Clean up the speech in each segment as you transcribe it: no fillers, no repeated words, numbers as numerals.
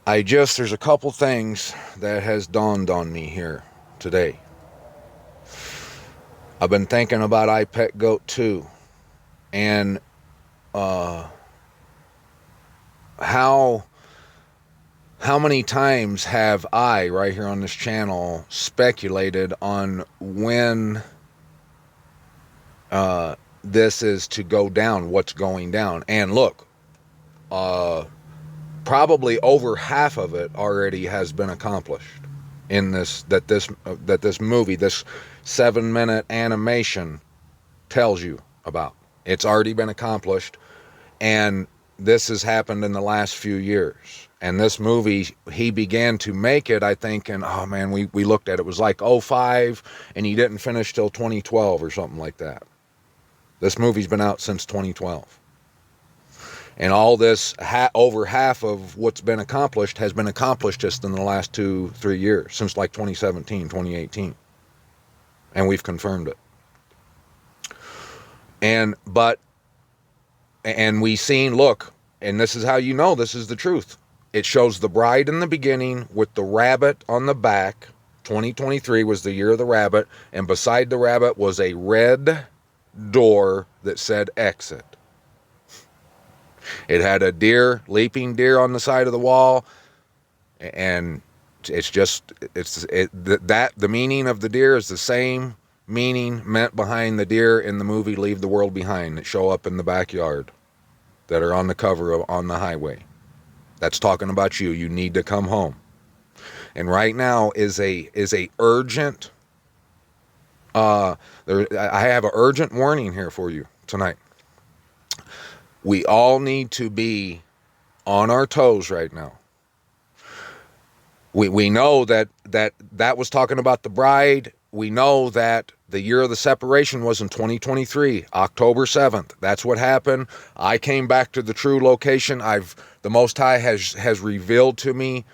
There's a couple things that has dawned on me here today. I've been thinking about iPet Goat 2 and uh, how many times have I, right here on this channel, speculated on when this is to go down, what's going down. And look, probably over half of it already has been accomplished in this movie, this 7-minute animation tells you about. It's already been accomplished, and this has happened in the last few years. And this movie, he began to make it, I think, and oh man, we looked at it, it was like '05, and he didn't finish till 2012 or something like that. This movie's been out since 2012. And all this, over half of what's been accomplished has been accomplished just in the last 2-3 years, since like 2017, 2018. And we've confirmed it. And we seen, look, and this is how you know this is the truth. It shows the bride in the beginning with the rabbit on the back. 2023 was the year of the rabbit, and beside the rabbit was a red door that said exit. It had a deer, leaping deer on the side of the wall, and the meaning of the deer is the same meaning meant behind the deer in the movie Leave the World Behind that show up in the backyard, that are on the cover of On the Highway. That's talking about you. You need to come home. And right now is a urgent. I have an urgent warning here for you tonight. We all need to be on our toes right now. We know that was talking about the bride. We know that the year of the separation was in 2023, October 7th. That's what happened. I came back to the true location. The Most High has revealed to me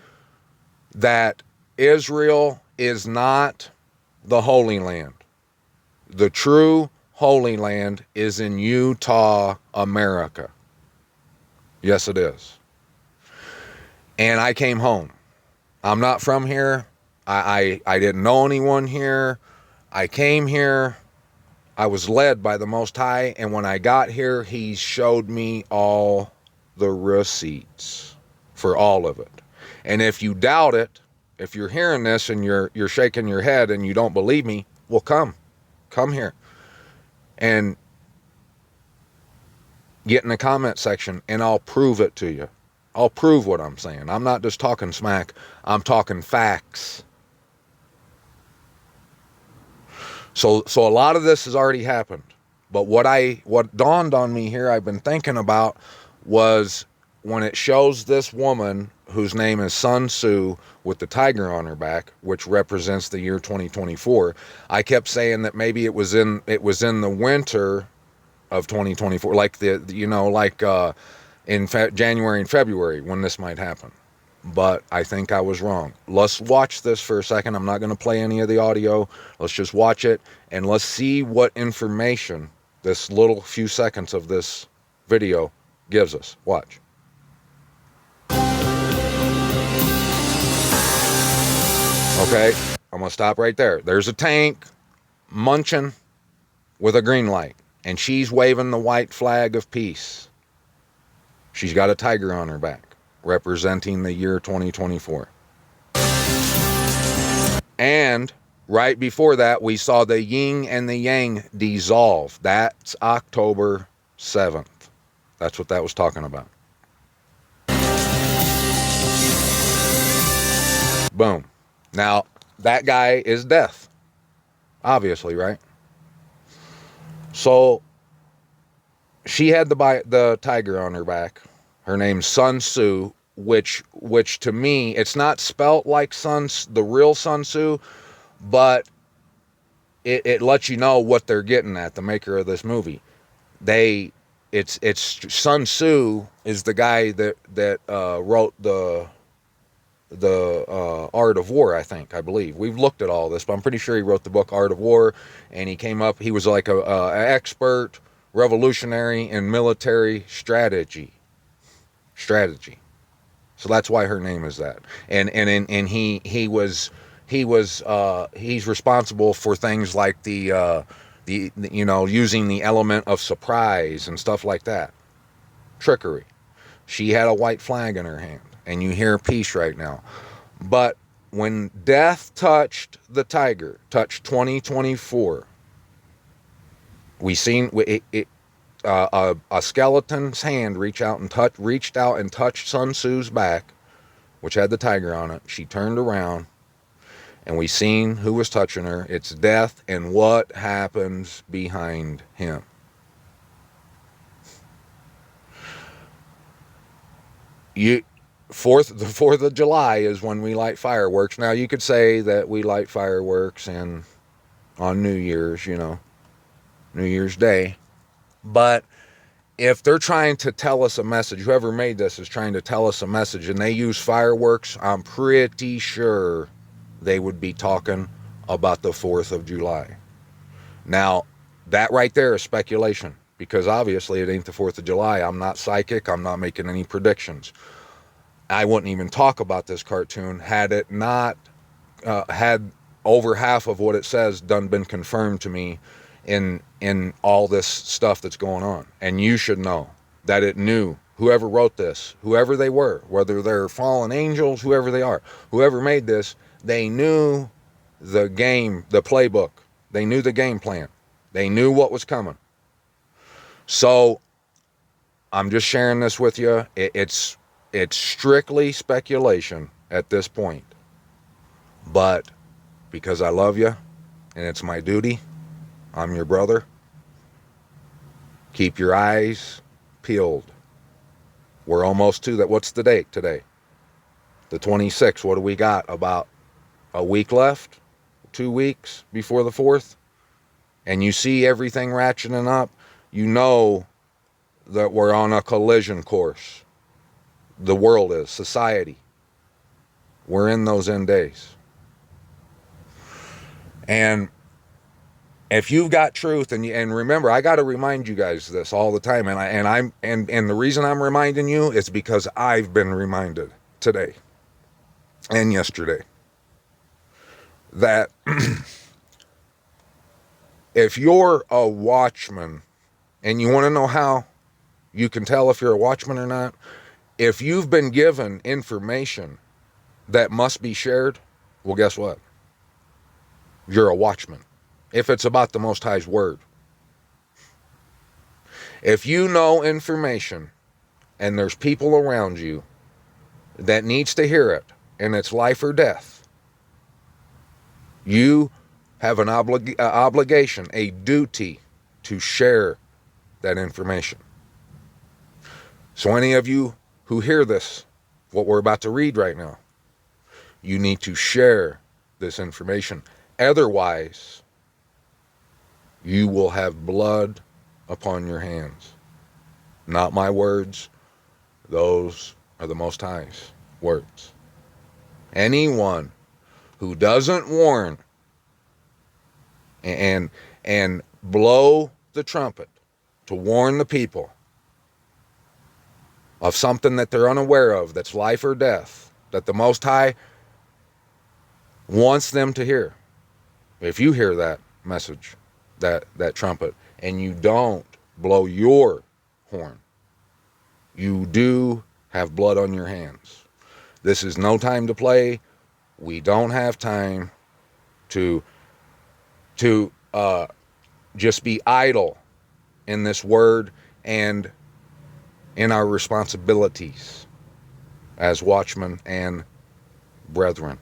that Israel is not the Holy Land. The true Holy Land is in Utah, America. Yes, it is. And I came home. I'm not from here. I didn't know anyone here. I came here. I was led by the Most High. And when I got here, he showed me all the receipts for all of it. And if you doubt it, if you're hearing this and you're shaking your head and you don't believe me, well, come here and get in the comment section and I'll prove it to you. I'll prove what I'm saying. I'm not just talking smack. I'm talking facts. So a lot of this has already happened. But what dawned on me here, I've been thinking about, was when it shows this woman whose name is Sun Tzu with the tiger on her back, which represents the year 2024. I kept saying that maybe it was in the winter of 2024, like in January and February when this might happen. But I think I was wrong. Let's watch this for a second. I'm not going to play any of the audio. Let's just watch it and let's see what information this little few seconds of this video gives us. Watch. Okay, I'm going to stop right there. There's a tank munching with a green light, and she's waving the white flag of peace. She's got a tiger on her back, representing the year 2024. And right before that, we saw the yin and the yang dissolve. That's October 7th. That's what that was talking about. Boom. Now, that guy is death. Obviously, right? So, she had the tiger on her back. Her name's Sun Tzu, which to me, it's not spelt like the real Sun Tzu, but it lets you know what they're getting at, the maker of this movie. It's Sun Tzu is the guy that wrote the Art of War, I believe. We've looked at all this, but I'm pretty sure he wrote the book Art of War, and he was like a expert revolutionary in military strategy. strategy. So that's why her name is that. And he's responsible for things like the using the element of surprise and stuff like that. Trickery. She had a white flag in her hand, and you hear peace right now. But when death touched the tiger, touched 2024, we seen a skeleton's hand reached out and touched Sun Tzu's back, which had the tiger on it. She turned around, and we seen who was touching her. It's death, and what happens behind him. The 4th of July is when we light fireworks. Now you could say that we light fireworks on New Year's, New Year's Day. But if they're trying to tell us a message, whoever made this is trying to tell us a message, and they use fireworks, I'm pretty sure they would be talking about the 4th of July. Now, that right there is speculation, because obviously it ain't the 4th of July. I'm not psychic. I'm not making any predictions. I wouldn't even talk about this cartoon had it not had over half of what it says been confirmed to me in all this stuff that's going on. And you should know that it knew whoever wrote this, whoever they were, whether they're fallen angels, whoever they are, whoever made this, they knew the game, the playbook. They knew the game plan. They knew what was coming. So I'm just sharing this with you. It's strictly speculation at this point. But because I love you and it's my duty, I'm your brother. Keep your eyes peeled. We're almost to that. What's the date today? The 26th. What do we got? About a week left? 2 weeks before the 4th? And you see everything ratcheting up. You know that we're on a collision course. The world is, society. We're in those end days. And if you've got truth, and remember, I got to remind you guys this all the time, and the reason I'm reminding you is because I've been reminded today and yesterday that if you're a watchman, and you want to know how you can tell if you're a watchman or not, if you've been given information that must be shared, well, guess what? You're a watchman. If it's about the Most High's word. If you know information and there's people around you that needs to hear it, and it's life or death, you have an obligation, a duty to share that information. So any of you who hear this, what we're about to read right now, you need to share this information. Otherwise, you will have blood upon your hands. Not my words. Those are the Most High's words. Anyone who doesn't warn and blow the trumpet to warn the people of something that they're unaware of, that's life or death, that the Most High wants them to hear. If you hear that message, that trumpet, and you don't blow your horn, you do have blood on your hands. This is no time to play. We don't have time to just be idle in this word and in our responsibilities as watchmen and brethren.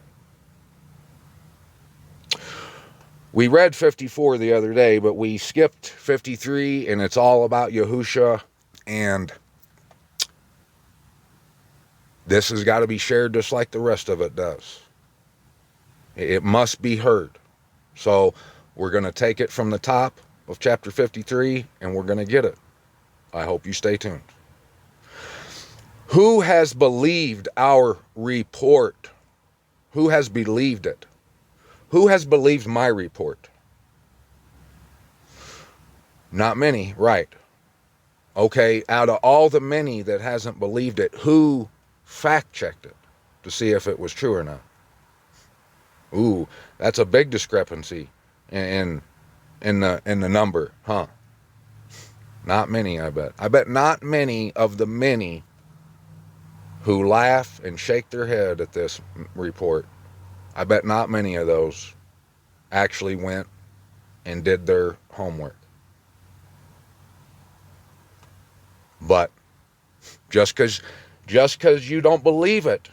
We read 54 the other day, but we skipped 53, and it's all about Yahusha, and this has got to be shared just like the rest of it does. It must be heard. So we're going to take it from the top of chapter 53, and we're going to get it. I hope you stay tuned. Who has believed our report? Who has believed it? Who has believed my report? Not many, right. Okay, out of all the many that hasn't believed it, who fact-checked it to see if it was true or not? Ooh, that's a big discrepancy in the number, huh? Not many, I bet. I bet not many of the many who laugh and shake their head at this report, I bet not many of those actually went and did their homework. But just because you don't believe it,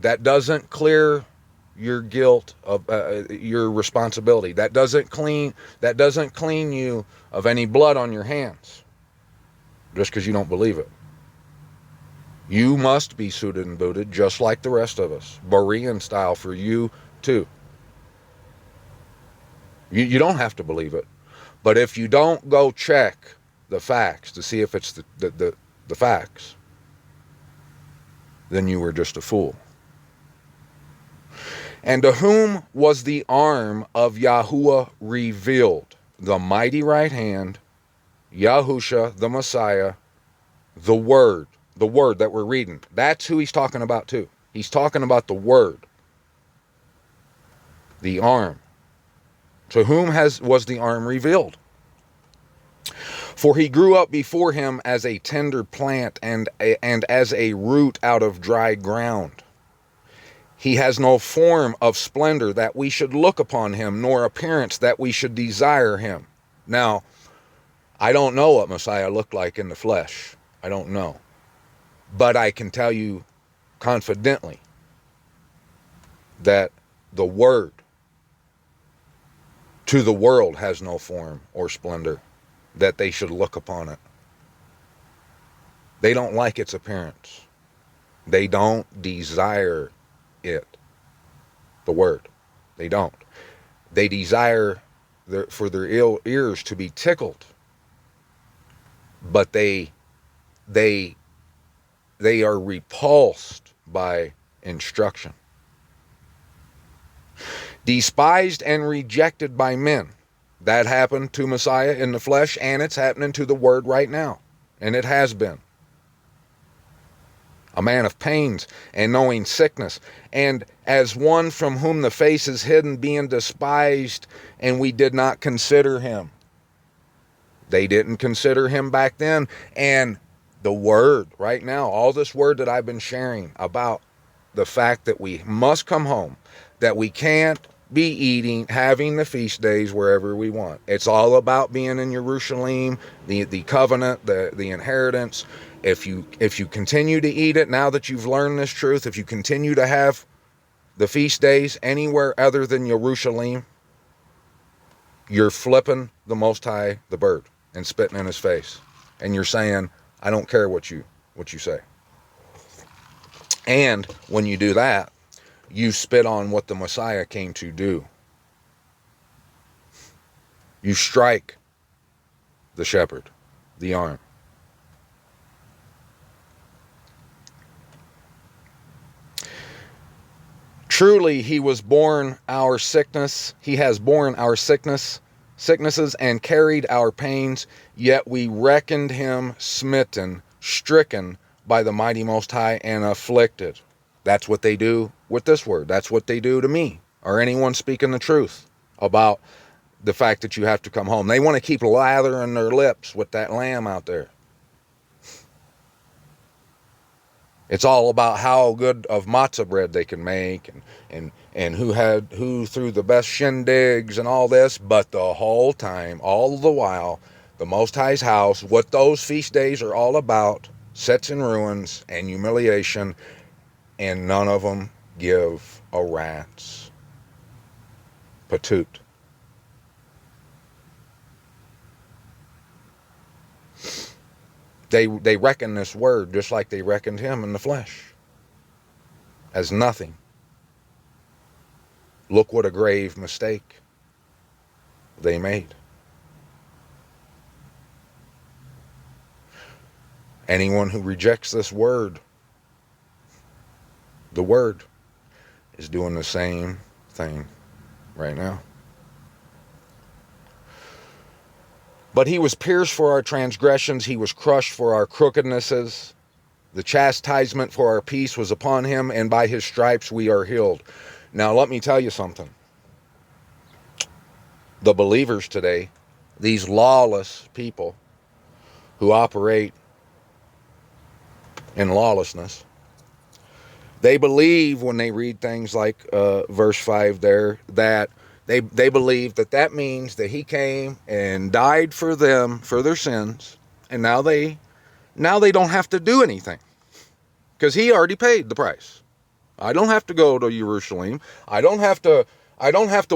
that doesn't clear your guilt of your responsibility. That doesn't clean you of any blood on your hands. Just because you don't believe it. You must be suited and booted just like the rest of us. Berean style for you too. You don't have to believe it. But if you don't go check the facts to see if it's the facts, then you were just a fool. And to whom was the arm of Yahuwah revealed? The mighty right hand, Yahusha, the Messiah, the Word that we're reading. That's who he's talking about too. He's talking about the Word, the arm. To whom was the arm revealed? For he grew up before him as a tender plant and as a root out of dry ground. He has no form of splendor that we should look upon him, nor appearance that we should desire him. Now, I don't know what Messiah looked like in the flesh. I don't know. But I can tell you confidently that the Word to the world has no form or splendor that they should look upon it. They don't like its appearance. They don't desire it. The Word. They don't. They desire for their ill ears to be tickled. But they are repulsed by instruction. Despised and rejected by men. That happened to Messiah in the flesh, and it's happening to the Word right now. And it has been. A man of pains and knowing sickness, and as one from whom the face is hidden, being despised, and we did not consider him. They didn't consider him back then. And the Word right now, all this Word that I've been sharing about the fact that we must come home, that we can't be having the feast days wherever we want. It's all about being in Jerusalem, the covenant, the inheritance. If you continue to eat it, now that you've learned this truth, if you continue to have the feast days anywhere other than Jerusalem, you're flipping the Most High the bird and spitting in his face. And you're saying, I don't care what you say. And when you do that, you spit on what the Messiah came to do. You strike the shepherd, the arm. Truly, he was born our sickness. He has borne our sicknesses and carried our pains. Yet we reckoned him smitten, stricken by the mighty Most High, and afflicted. That's what they do with this word. That's what they do to me or anyone speaking the truth about the fact that you have to come home. They want to keep lathering their lips with that lamb out there. It's all about how good of matzah bread they can make and who threw the best shindigs and all this. But the whole time, all the while, the Most High's house, what those feast days are all about, sets in ruins and humiliation, and none of them give a rat's patoot. They reckon this word just like they reckoned him in the flesh as nothing. Look what a grave mistake they made. Anyone who rejects this word, the word, is doing the same thing right now. But he was pierced for our transgressions, he was crushed for our crookednesses. The chastisement for our peace was upon him, and by his stripes we are healed. Now let me tell you something. The believers today, these lawless people who operate in lawlessness, they believe when they read things like verse 5 there, that they believe that means that he came and died for them, for their sins, and now they don't have to do anything because he already paid the price. I don't have to go to Jerusalem. I don't have to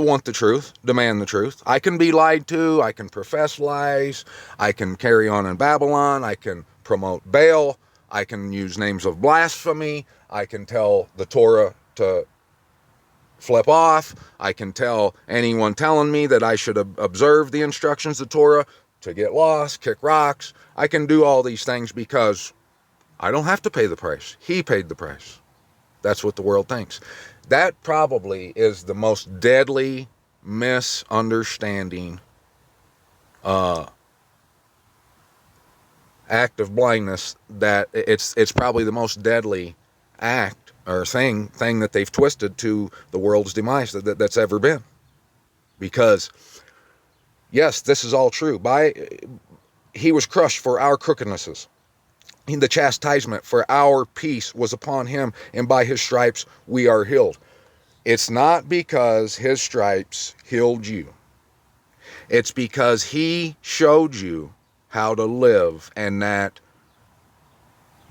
want the truth, demand the truth. I can be lied to. I can profess lies. I can carry on in Babylon. I can promote Baal. I can use names of blasphemy. I can tell the Torah to flip off. I can tell anyone telling me that I should observe the instructions of the Torah to get lost, kick rocks. I can do all these things because I don't have to pay the price. He paid the price. That's what the world thinks. That probably is the most deadly misunderstanding act of blindness, that it's probably the most deadly act or thing that they've twisted to the world's demise that's ever been. Because yes, this is all true. He was crushed for our crookednesses. The chastisement for our peace was upon him, and by his stripes we are healed. It's not because his stripes healed you. It's because he showed you how to live, and that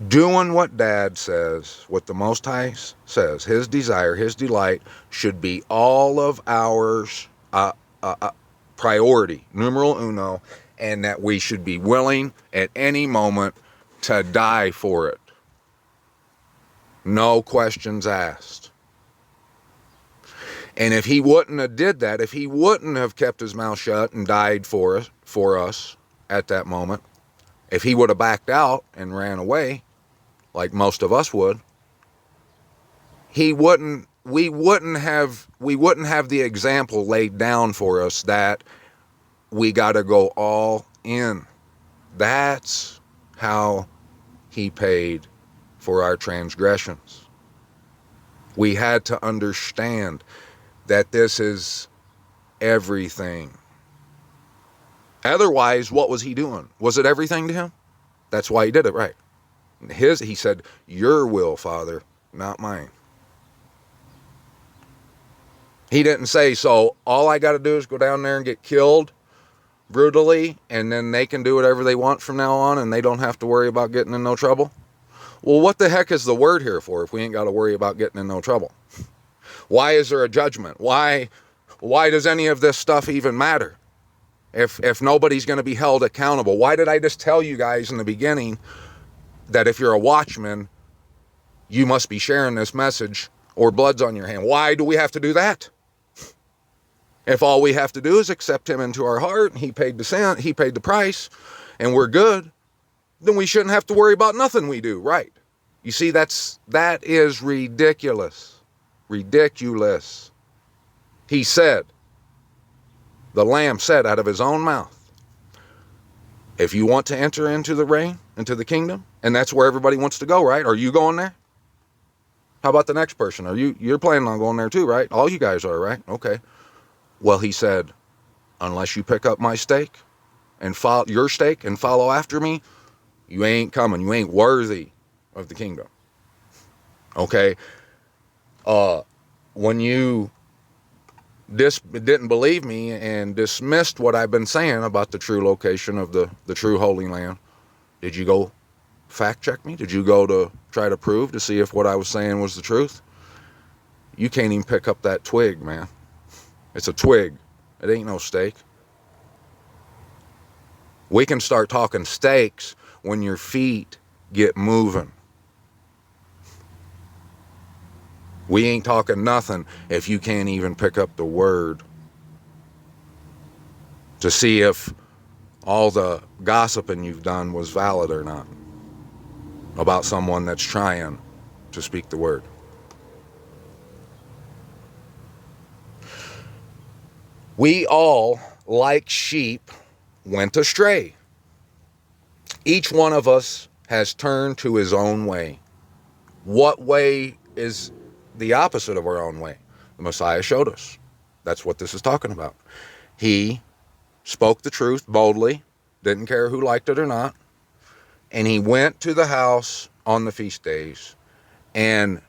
doing what Dad says, what the Most High says, his desire, his delight, should be all of ours, priority, numero uno, and that we should be willing at any moment to die for it. No questions asked. And if he wouldn't have did that, if he wouldn't have kept his mouth shut and died for us at that moment, if he would have backed out and ran away, like most of us would, we wouldn't have the example laid down for us that we got to go all in. That's how he paid for our transgressions. We had to understand that this is everything. Otherwise, what was he doing? Was it everything to him? That's why he did it, right? He said, your will, Father, not mine. He didn't say, so all I got to do is go down there and get killed brutally, and then they can do whatever they want from now on, and they don't have to worry about getting in no trouble. Well, what the heck is the word here for if we ain't got to worry about getting in no trouble? Why is there a judgment? Why does any of this stuff even matter? If nobody's going to be held accountable, why did I just tell you guys in the beginning that if you're a watchman, you must be sharing this message or blood's on your hand? Why do we have to do that? If all we have to do is accept him into our heart, and he paid the price, and we're good, then we shouldn't have to worry about nothing we do, right? You see, that is ridiculous. Ridiculous. He said, the Lamb said out of his own mouth, if you want to enter into the reign, into the kingdom, and that's where everybody wants to go, right? Are you going there? How about the next person? You're planning on going there too, right? All you guys are, right? Okay. Well, he said, unless you pick up my stake and follow your stake and follow after me, you ain't coming. You ain't worthy of the kingdom. Okay. When you didn't believe me and dismissed what I've been saying about the true location of the true Holy Land, did you go fact check me? Did you go to try to prove to see if what I was saying was the truth? You can't even pick up that twig, man. It's a twig. It ain't no stake. We can start talking stakes when your feet get moving. We ain't talking nothing if you can't even pick up the word to see if all the gossiping you've done was valid or not about someone that's trying to speak the word. We all, like sheep, went astray. Each one of us has turned to his own way. What way is the opposite of our own way? The Messiah showed us. That's what this is talking about. He spoke the truth boldly, didn't care who liked it or not, and he went to the house on the feast days, and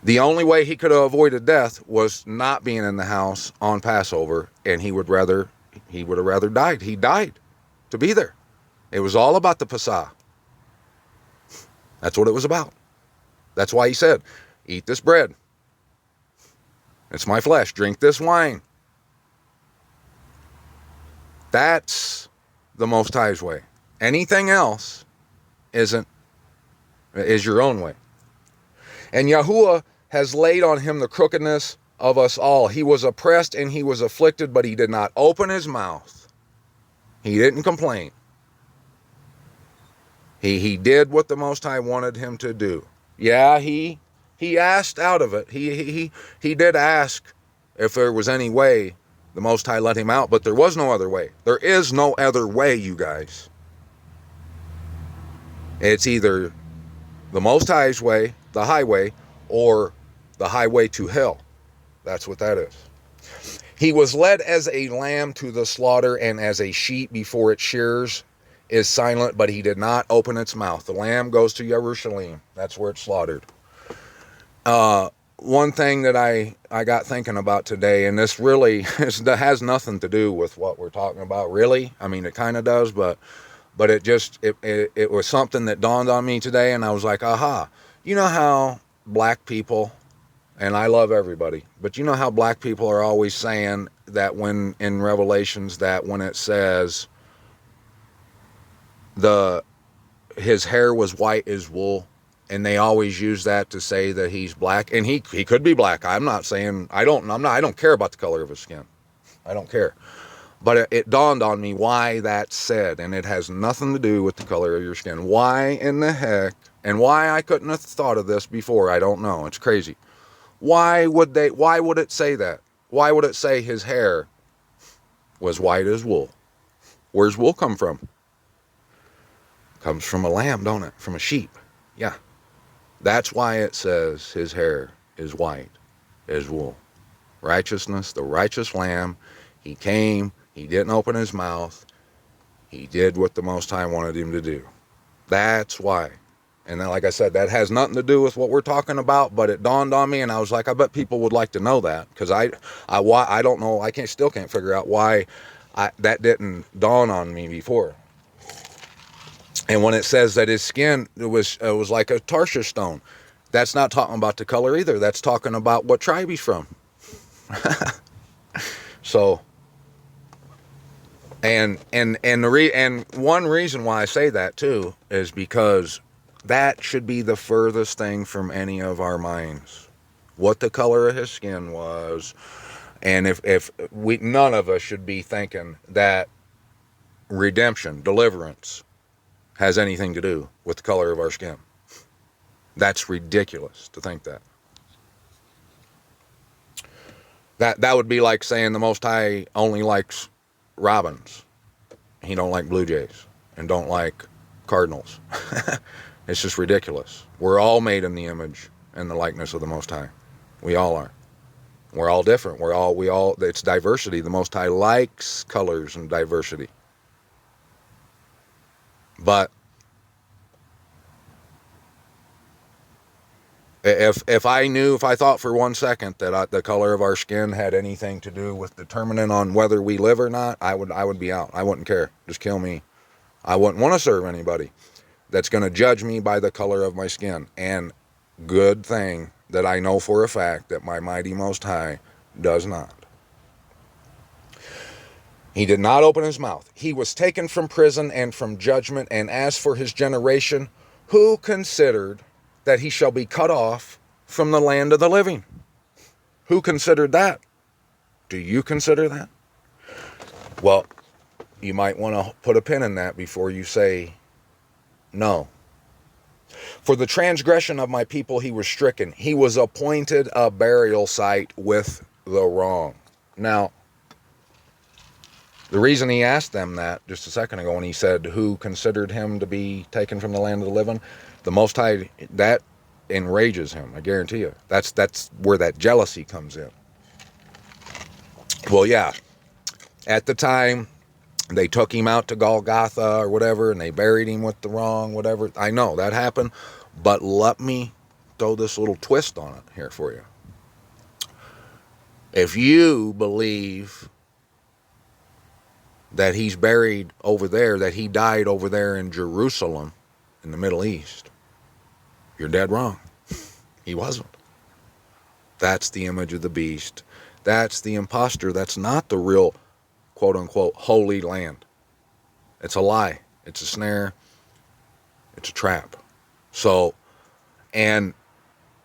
the only way he could have avoided death was not being in the house on Passover, and he would have rather died. He died to be there. It was all about the Passah. That's what it was about. That's why he said, eat this bread. It's my flesh. Drink this wine. That's the Most High's way. Anything else is your own way. And Yahuwah has laid on him the crookedness of us all. He was oppressed and he was afflicted, but he did not open his mouth. He didn't complain. He did what the Most High wanted him to do. Yeah, he asked out of it. He did ask if there was any way the Most High let him out, but there was no other way. There is no other way, you guys. It's either the Most High's way, the highway, or the highway to hell. That's what that is. He was led as a lamb to the slaughter, and as a sheep before its shearers is silent, but he did not open its mouth. The lamb goes to Jerusalem. That's where it's slaughtered. One thing that I got thinking about today, and this really has nothing to do with what we're talking about, really. I mean, it kind of does, but it was something that dawned on me today, and I was like, aha. You know how black people, and I love everybody, but you know how black people are always saying that when in Revelations, that when it says his hair was white as wool, and they always use that to say that he's black, and he could be black. I'm not saying I don't care about the color of his skin. I don't care. But it dawned on me why that's said, and it has nothing to do with the color of your skin. Why in the heck, and why I couldn't have thought of this before, I don't know. It's crazy. Why would it say that? Why would it say his hair was white as wool? Where's wool come from? Comes from a lamb, don't it? From a sheep. Yeah. That's why it says his hair is white as wool. Righteousness, the righteous lamb. He came, he didn't open his mouth. He did what the Most High wanted him to do. That's why. And then, like I said, that has nothing to do with what we're talking about, but it dawned on me, and I was like, I bet people would like to know that, because I don't know, still can't figure out why that didn't dawn on me before. And when it says that his skin was like a Tarshish stone, that's not talking about the color either. That's talking about what tribe he's from. So, and one reason why I say that too is because that should be the furthest thing from any of our minds, what the color of his skin was. And if none of us should be thinking that redemption, deliverance, has anything to do with the color of our skin. That's ridiculous to think that. That would be like saying the Most High only likes robins. He don't like blue jays and don't like cardinals. It's just ridiculous. We're all made in the image and the likeness of the Most High. We all are. We're all different. It's diversity. The Most High likes colors and diversity. But if I thought for 1 second that the color of our skin had anything to do with determining on whether we live or not, I would be out. I wouldn't care. Just kill me. I wouldn't want to serve anybody that's going to judge me by the color of my skin. And good thing that I know for a fact that my mighty Most High does not. He did not open his mouth. He was taken from prison and from judgment. And as for his generation, who considered that he shall be cut off from the land of the living? Who considered that? Do you consider that? Well, you might want to put a pin in that before you say no. For the transgression of my people he was stricken. He was appointed a burial site with the wrong. Now, The reason he asked them that just a second ago when he said, who considered him to be taken from the land of the living? The Most High, that enrages him, I guarantee you. That's where that jealousy comes in. Well, yeah, at the time, they took him out to Golgotha or whatever, and they buried him with the wrong whatever. I know that happened, but let me throw this little twist on it here for you. If you believe that he's buried over there, that he died over there in Jerusalem in the Middle East, you're dead wrong. He wasn't. That's the image of the beast. That's the imposter. That's not the real, quote unquote, holy land. It's a lie. It's a snare. It's a trap. So, and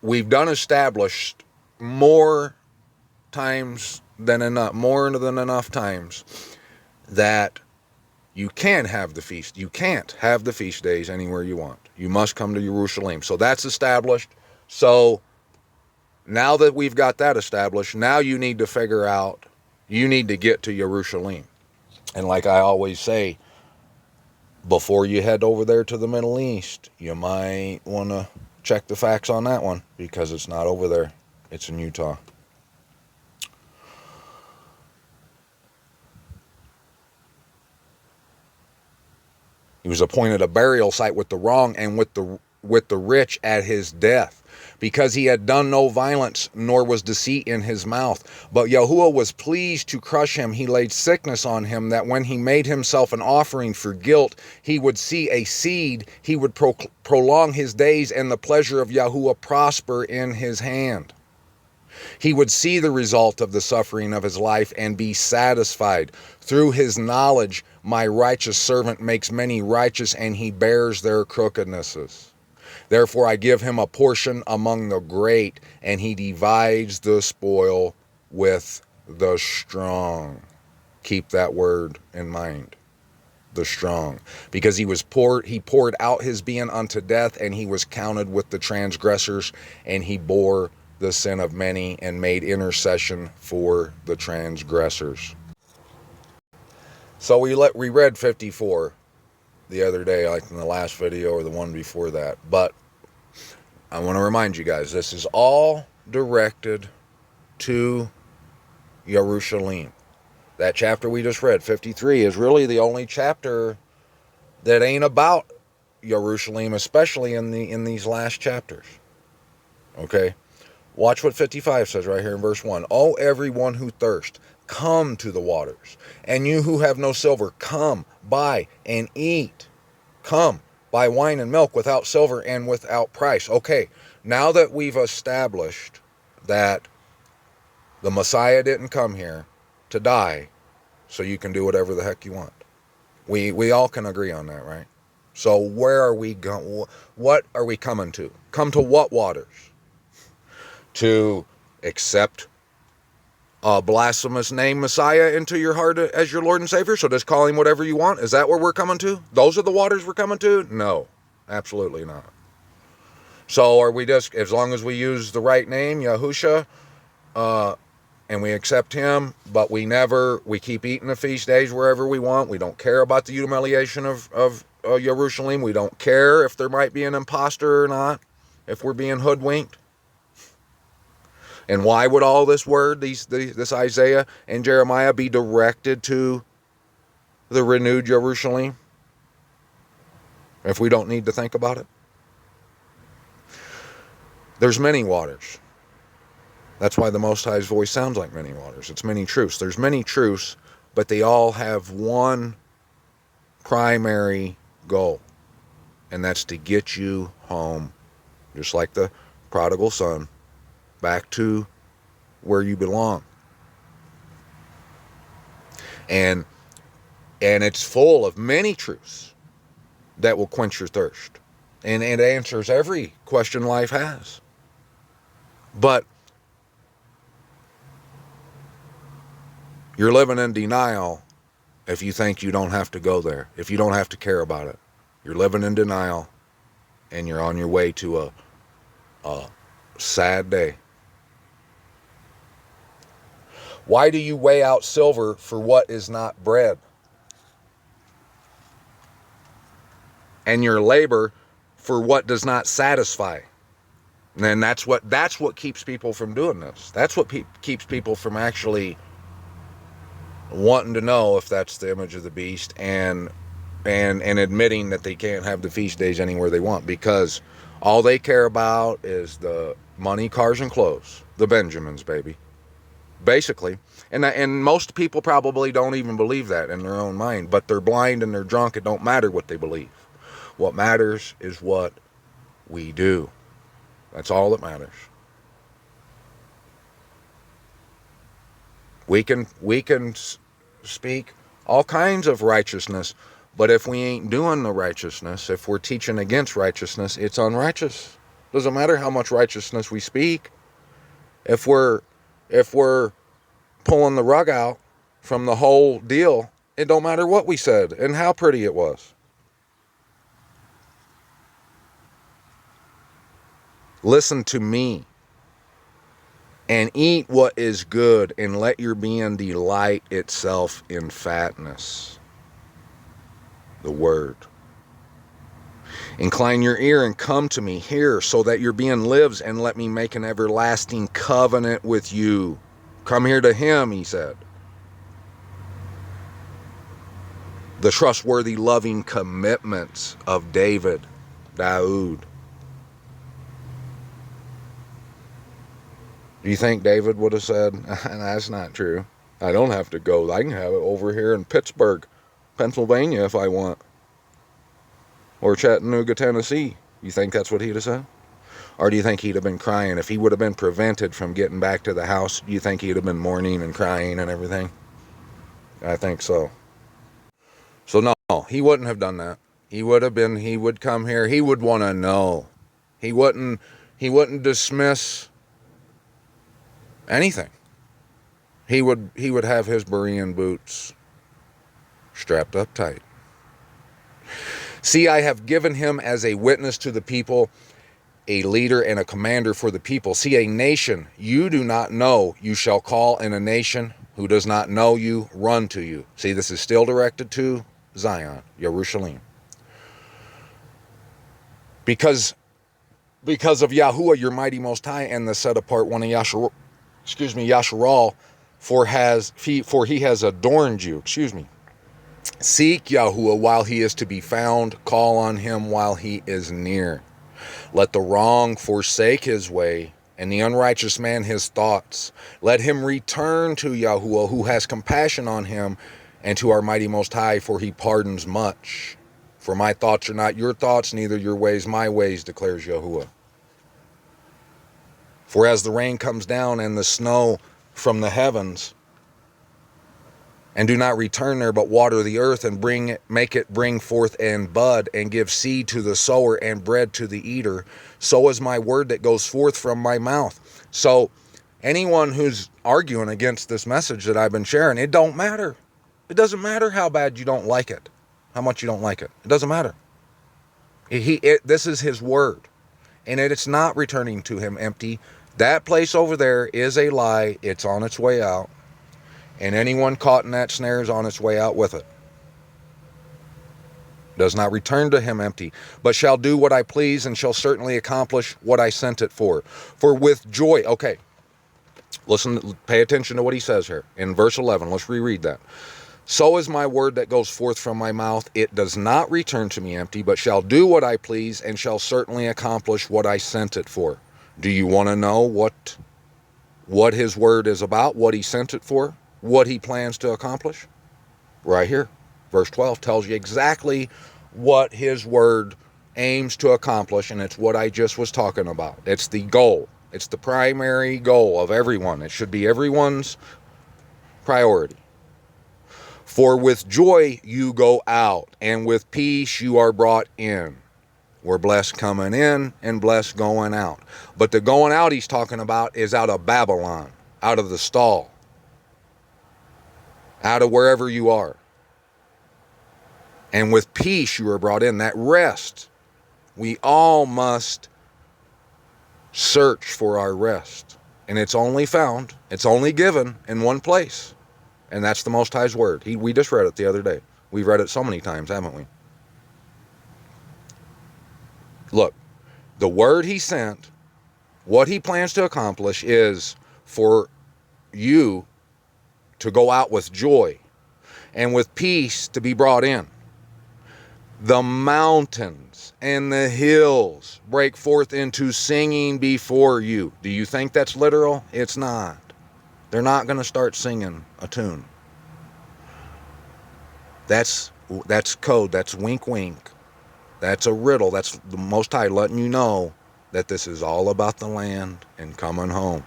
we've done established more times than enough, more than enough times, that you can have the feast. You can't have the feast days anywhere you want. You must come to Jerusalem. So that's established. So now that we've got that established, now you need to figure out, you need to get to Jerusalem. And like I always say, before you head over there to the Middle East, you might want to check the facts on that one, because it's not over there. It's in Utah. He was appointed a burial site with the wrong and with the rich at his death, because he had done no violence, nor was deceit in his mouth. But Yahuwah was pleased to crush him. He laid sickness on him, that when he made himself an offering for guilt, he would see a seed. He would prolong his days, and the pleasure of Yahuwah prosper in his hand. He would see the result of the suffering of his life and be satisfied. Through his knowledge, my righteous servant makes many righteous, and he bears their crookednesses. Therefore I give him a portion among the great, and he divides the spoil with the strong. Keep that word in mind. The strong. Because he poured out his being unto death, and he was counted with the transgressors, and he bore the sin of many and made intercession for the transgressors. So we read 54 the other day, like in the last video or the one before that. But I want to remind you guys, this is all directed to Jerusalem. That chapter we just read, 53, is really the only chapter that ain't about Jerusalem, especially in these last chapters. Okay? Watch what 55 says right here in verse 1. O everyone who thirsts, come to the waters. And you who have no silver, come, buy, and eat. Come, buy wine and milk without silver and without price. Okay, now that we've established that the Messiah didn't come here to die so you can do whatever the heck you want. We all can agree on that, right? So where are we going? What are we coming to? Come to what waters? To accept a blasphemous name Messiah into your heart as your Lord and Savior? So just call him whatever you want? Is that where we're coming to? Those are the waters we're coming to? No, absolutely not. So are we just, as long as we use the right name, Yahusha, and we accept him, but we keep eating the feast days wherever we want. We don't care about the humiliation of Jerusalem. We don't care if there might be an imposter or not, if we're being hoodwinked. And why would all this word, this Isaiah and Jeremiah, be directed to the renewed Jerusalem, if we don't need to think about it? There's many waters. That's why the Most High's voice sounds like many waters. It's many truths. There's many truths, but they all have one primary goal, and that's to get you home, just like the prodigal son, back to where you belong. And it's full of many truths that will quench your thirst. And it answers every question life has. But you're living in denial if you think you don't have to go there, if you don't have to care about it. You're living in denial, and you're on your way to a sad day. Why do you weigh out silver for what is not bread? And your labor for what does not satisfy. And that's what keeps people from doing this. That's what keeps people from actually wanting to know if that's the image of the beast, and admitting that they can't have the feast days anywhere they want, because all they care about is the money, cars, and clothes. The Benjamins, baby. Basically. And most people probably don't even believe that in their own mind, but they're blind and they're drunk. It don't matter what they believe. What matters is what we do. That's all that matters. We can speak all kinds of righteousness, but if we ain't doing the righteousness, if we're teaching against righteousness, it's unrighteous. Doesn't matter how much righteousness we speak. If we're pulling the rug out from the whole deal, it don't matter what we said and how pretty it was. Listen to me and eat what is good, and let your being delight itself in fatness. The word. Incline your ear and come to me, hear, so that your being lives, and let me make an everlasting covenant with you. Come here to him, he said. The trustworthy, loving commitments of David, Daoud. Do you think David would have said, that's not true. I don't have to go. I can have it over here in Pittsburgh, Pennsylvania if I want. Or Chattanooga, Tennessee. You think that's what he'd have said? Or do you think he'd have been crying? If he would have been prevented from getting back to the house, do you think he'd have been mourning and crying and everything? I think so. So no, he wouldn't have done that. He would come here. He would want to know. He wouldn't dismiss anything. He would have his Berean boots strapped up tight. See, I have given him as a witness to the people, a leader and a commander for the people. See, a nation you do not know, you shall call, and a nation who does not know you, run to you. See, this is still directed to Zion, Jerusalem. Because of Yahuwah, your mighty Most High, and the set apart one of Yasharal, for he has adorned you. Seek Yahuwah while he is to be found. Call on him while he is near. Let the wrong forsake his way, and the unrighteous man his thoughts. Let him return to Yahuwah, who has compassion on him, and to our mighty Most High, for he pardons much. For my thoughts are not your thoughts, neither your ways my ways, declares Yahuwah. For as the rain comes down and the snow from the heavens, and do not return there, but water the earth and make it bring forth and bud, and give seed to the sower and bread to the eater, so is my word that goes forth from my mouth. So anyone who's arguing against this message that I've been sharing, it don't matter. It doesn't matter how bad you don't like it, how much you don't like it. It doesn't matter. This is his word, and it's not returning to him empty. That place over there is a lie. It's on its way out. And anyone caught in that snare is on its way out with it. Does not return to him empty, but shall do what I please, and shall certainly accomplish what I sent it for. For with joy, okay, listen, pay attention to what he says here. In verse 11, let's reread that. So is my word that goes forth from my mouth. It does not return to me empty, but shall do what I please, and shall certainly accomplish what I sent it for. Do you want to know what his word is about, what he sent it for? What he plans to accomplish? Right here. Verse 12 tells you exactly what his word aims to accomplish, and it's what I just was talking about. It's the goal. It's the primary goal of everyone. It should be everyone's priority. For with joy you go out, and with peace you are brought in. We're blessed coming in and blessed going out. But the going out he's talking about is out of Babylon, out of the stall, out of wherever you are. And with peace you are brought in, that rest. We all must search for our rest. And it's only found, it's only given in one place. And that's the Most High's word. We just read it the other day. We've read it so many times, haven't we? Look, the word he sent, what he plans to accomplish is for you to go out with joy and with peace to be brought in. The mountains and the hills break forth into singing before you. Do you think that's literal? It's not. They're not going to start singing a tune. That's code. That's wink wink. That's a riddle. That's the Most High letting you know that this is all about the land and coming home.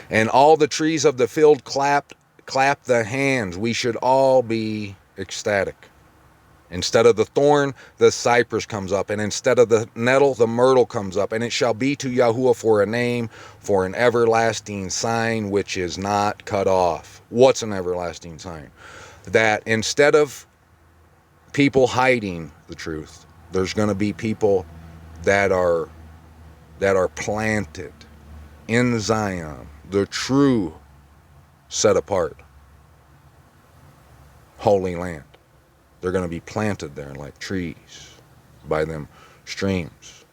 And all the trees of the field clap the hands. We should all be ecstatic. Instead of the thorn, the cypress comes up. And instead of the nettle, the myrtle comes up. And it shall be to Yahuwah for a name, for an everlasting sign which is not cut off. What's an everlasting sign? That instead of people hiding the truth, there's going to be people that are planted in Zion, the true set apart holy land. They're going to be planted there like trees by them streams.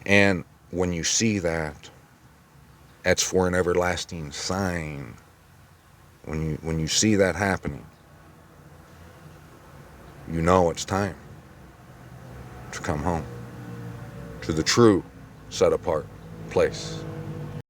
And when you see that, that's for an everlasting sign. When you see that happening, you know it's time to come home to the true set apart place.